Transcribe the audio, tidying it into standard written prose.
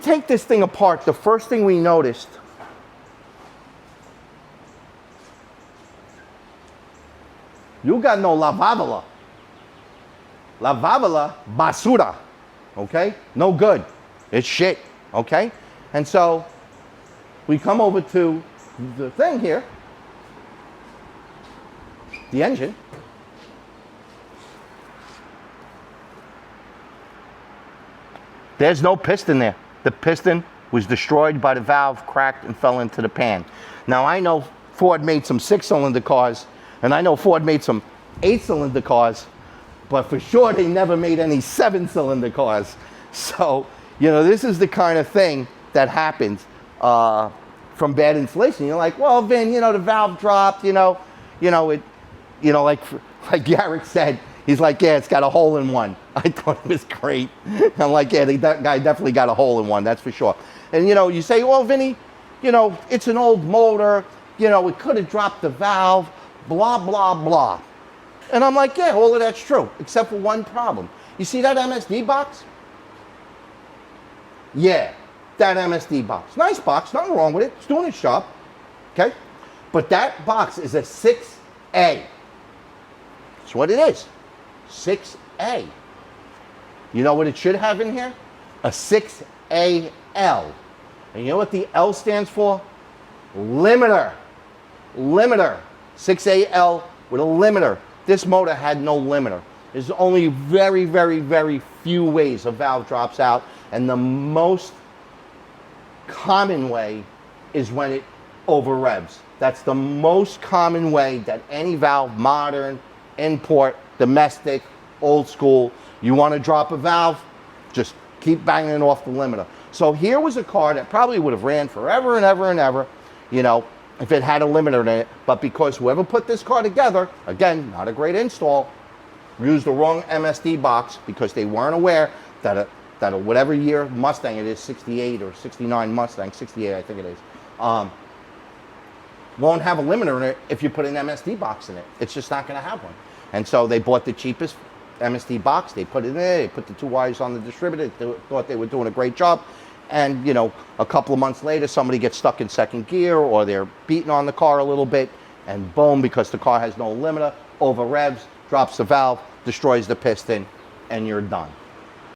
take this thing apart, the first thing we noticed, you got no la valvola. La valvola, basura, okay? No good. It's shit, okay? And so we come over to the thing here, the engine. There's no piston there. The piston was destroyed by the valve, cracked and fell into the pan. Now I know Ford made some 6-cylinder cars, and I know Ford made some 8-cylinder cars, but for sure they never made any 7-cylinder cars. So, you know, this is the kind of thing that happens from bad insulation. You're like, well, Vin, you know, the valve dropped, like Garrick said, he's like, yeah, it's got a hole in one. I thought it was great. I'm like, yeah, that guy definitely got a hole in one, that's for sure. And, you know, you say, well, Vinny, you know, it's an old motor, you know, it could have dropped the valve, blah, blah, blah. And I'm like, yeah, all of that's true, except for one problem. You see that MSD box? Yeah, that MSD box. Nice box, nothing wrong with it. It's doing its job, okay? But that box is a 6A. That's what it is, 6A. You know what it should have in here? A 6AL. And you know what the L stands for? Limiter. Limiter. 6AL with a limiter. This motor had no limiter. There's only very, very, very few ways a valve drops out, and the most common way is when it over revs. That's the most common way that any valve, modern, import, domestic, old school, you want to drop a valve, just keep banging off the limiter. So here was a car that probably would have ran forever and ever and ever, you know, if it had a limiter in it, but because whoever put this car together, again, not a great install, used the wrong MSD box because they weren't aware that a whatever year Mustang it is, 68 or 69 Mustang, 68 I think it is, won't have a limiter in it if you put an MSD box in it. It's just not going to have one. And so they bought the cheapest MSD box, they put it in there, they put the 2 wires on the distributor, they thought they were doing a great job. And, you know, a couple of months later, somebody gets stuck in second gear or they're beating on the car a little bit, and boom, because the car has no limiter, over revs, drops the valve, destroys the piston, and you're done.